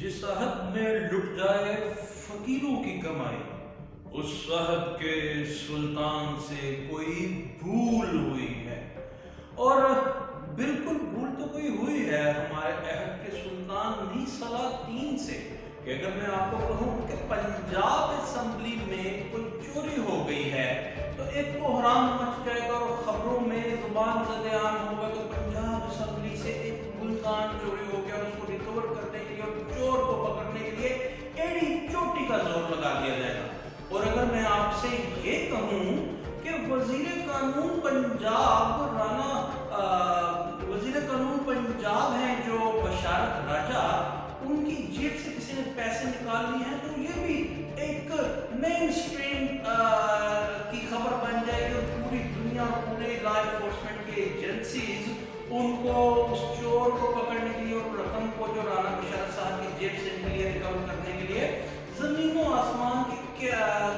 جس صاحب میں لٹ جائے فقیروں کی کمائی، اس صاحب کے سلطان سے کوئی بھول ہوئی ہے۔ اور بالکل بھول تو کوئی ہوئی ہے ہمارے عہد کے سلطان نہیں سلاطین سے، کہ اگر میں آپ کو کہوں کہ پنجاب اسمبلی میں کوئی چوری ہو گئی ہے تو ایک بحران مچ جائے گا اور خبروں میں زبان زد عام ہوگا کہ پنجاب اسمبلی سے ایک گلدان چوری ہو گیا اور اس کو ریکور کرنے کے لیے اور چور کو پکڑنے کے لیے ایڑی چوٹی کا زور لگا دیا جائے گا۔ اور اگر میں آپ سے یہ کہوں کہ وزیر قانون پنجاب ہیں جو بشارت راجہ، ان کی جیب سے کسی نے پیسے نکال لیے ہیں، تو یہ بھی ایک مین اسٹریم کی خبر بن جائے گی اور پوری دنیا، پورے لا انفورسمنٹ کی ایجنسیز ان کو اس چور کو پکڑنے کے لیے اور رقم کو جو رانا بشارت صاحب کی جیب سے نکلی ہے ریکور کرنے کے لیے زمین و آسمان کی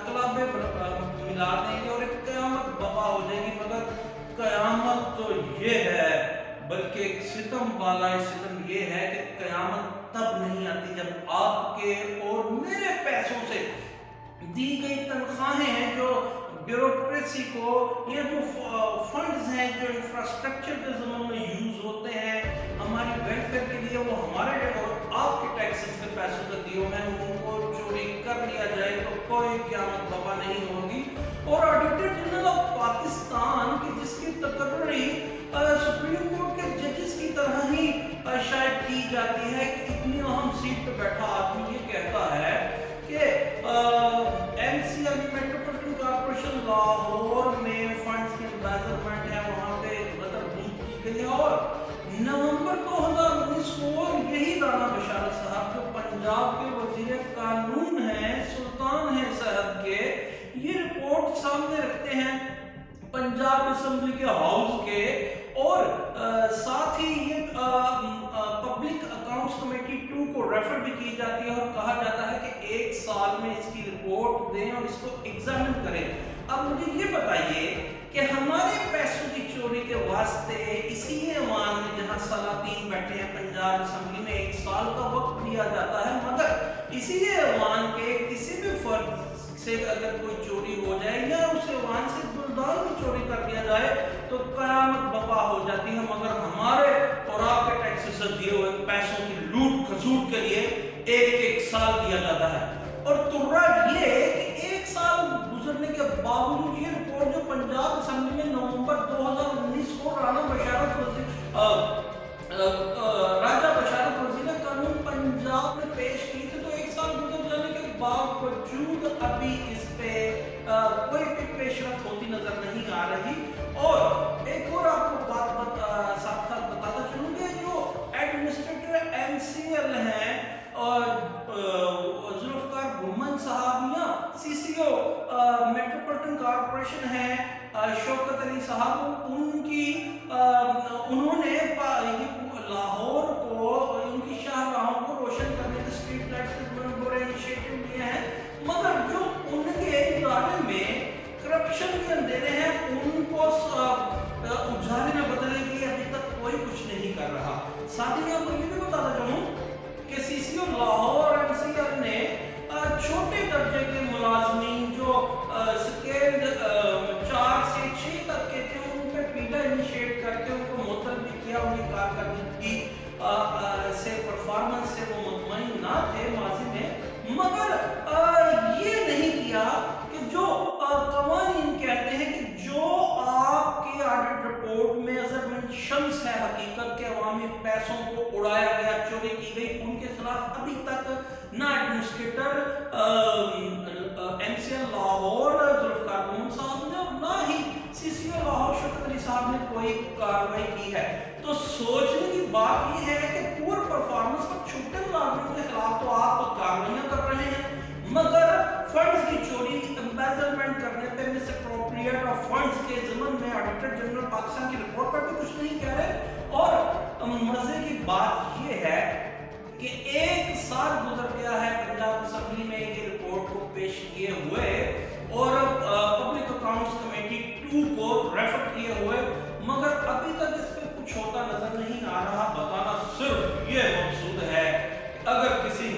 کلابیں ملا دیں گے اور ایک قیامت بپا ہو جائے گی۔ مگر قیامت تو یہ ہے، بلکہ ایک ستم بالائے ستم یہ ہے کہ قیامت تب نہیں آتی جب آپ کے اور میرے پیسوں سے دی گئی تنخواہیں ہیں جو بیوروکریسی کو، یا جو فنڈز ہیں جو انفراسٹرکچر کے ضمن میں یوز ہوتے ہیں ہماری ویلفیئر کے لیے، وہ ہمارے اور آپ کے ٹیکسز کے پیسوں سے دیے ہوئے ہیں، ان کو چوری کر لیا جائے تو کوئی قیامت بپا نہیں ہوگی۔ اور آڈیٹر جنرل آف پاکستان کی جس کی تقرری سپریم کورٹ کے ججز کی طرح ہی شاید کی جاتی ہے کہ اتنی اہم سیٹ پہ بیٹھا آدمی یہ کہتا ہے کہ M C L metropolitan corporation Lahore میں فنڈز کی امبیزرمنٹ ہے، وہاں پہ غدر بھوت کی گئی ہے۔ اور نومبر 2019 کو یہی رانا بشارت صاحب جو پنجاب کے وزیر قانون ہیں، سلطان ہیں صاحب کے، یہ رپورٹ سامنے رکھتے ہیں پنجاب اسمبلی کے ہاؤس کے، اور ساتھ ہی یہ پبلک اکاؤنٹس کمیٹی 2 کو ریفر بھی کی جاتی ہے اور کہا جاتا ہے کہ 1 سال میں اس کی رپورٹ دیں اور اس کو ایگزامن کریں۔ اب مجھے یہ بتائیے کہ ہمارے پیسوں کی چوری کے واسطے اسی ایوان میں جہاں سلاطین بیٹھے ہیں پنجاب اسمبلی میں 1 سال کا وقت دیا جاتا ہے، مگر اسی ایوان کے کسی بھی فرد سے اگر کوئی چوری ہو جائے یا اس ایوان سے گلدان بھی چوری کر دیا جائے تو قیامت بپا ہو جاتی ہے، مگر ہمارے اور آپ کے ٹیکس سے دیے ہوئے پیسوں کی لوٹ کھسوٹ کے لیے 1 سال دیا جاتا ہے۔ اور ترا یہ کہ 1 سال گزرنے کے باوجود یہ رپورٹ جو پنجاب اسمبلی میں نومبر 2019 کو رانا بشارت راجہ بشارت وزیر قانون پنجاب نے پیش کی تھی، تو 1 سال گزر جانے کے باوجود ابھی اس پہ کوئی بھی پیش رفت ہوتی نظر نہیں آ رہی۔ اور ایک اور آپ کو بات ساتھ ساتھ بتاتا چلوں کہ جو ایڈمنسٹریٹر ایم سی ایل ہیں اور ذوالفقار بھومن صاحب یا سی سی او میٹروپولیٹن کارپوریشن ہیں شوکت علی صاحب، انہوں نے لاہور کو، ان کی شاہراہوں کو روشن کرنے کے اسٹریٹ لائٹس کے بڑے بڑے انیشیٹو لیے ہیں، مگر جو ان کے ادارے میں کرپشن کے اندھیرے ہیں ان کو اجالے میں بدلنے کے لیے ابھی تک کوئی کچھ نہیں کر رہا۔ ساتھ ہی میں آپ کو یہ بھی بتاتا چاہوں کہ سی سی او لاہور ایم سی ایل نے چھوٹے درجے کے ملازمین جو سکیل 4 سے 6 تک کے تھے ان پہ پیڈا انیشیٹ کر کے ان کو معطل بھی کیا، انہیں کارکردگی سے پرفارمنس سے وہ مطمئن نہ تھے ماضی میں، مگر یہ نہیں کیا کہ جو قوانین کہتے ہیں کہ جو آپ کی آڈٹ رپورٹ میں شمس ہے حقیقت کے عوامی پیسوں کو اڑایا گیا، چوری کی گئی، ان کے خلاف ابھی تک نہ administrator M C L Lahore Zulfiqar بھومن صاحب نے اور نہ ہی سی سی او لاہور شوکت علی صاحب نے کوئی کارروائی کی ہے۔ تو سوچنے کی بات یہ ہے کہ پور پرفارمنس پر چھوٹے ملازمین کے خلاف تو آپ کارروائیاں کر رہے ہیں، مگر فنڈز کی چوری، امبیزرمنٹ کرنے پہ، مس اپروپریٹ آف فنڈز کے ضمن میں آڈیٹر جنرل پاکستان کی رپورٹ پر بھی کچھ نہیں کہہ رہے۔ اور مزے کی بات یہ ہے کہ 1 سال گزر گیا ہے پنجاب اسمبلی میں یہ رپورٹ کو پیش کیے ہوئے اور پبلک اکاؤنٹس کمیٹی 2 کو ریفر کیے ہوئے، مگر ابھی تک اس پہ کچھ ہوتا نظر نہیں آ رہا۔ بتانا صرف یہ مقصود ہے کہ اگر کسی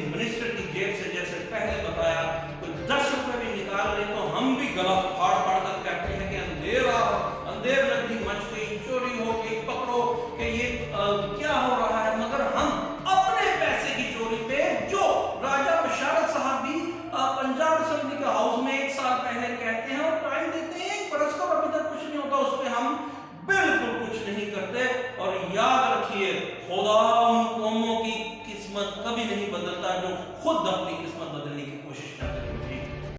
خدا ان قوموں کی قسمت کبھی نہیں بدلتا جو خود اپنی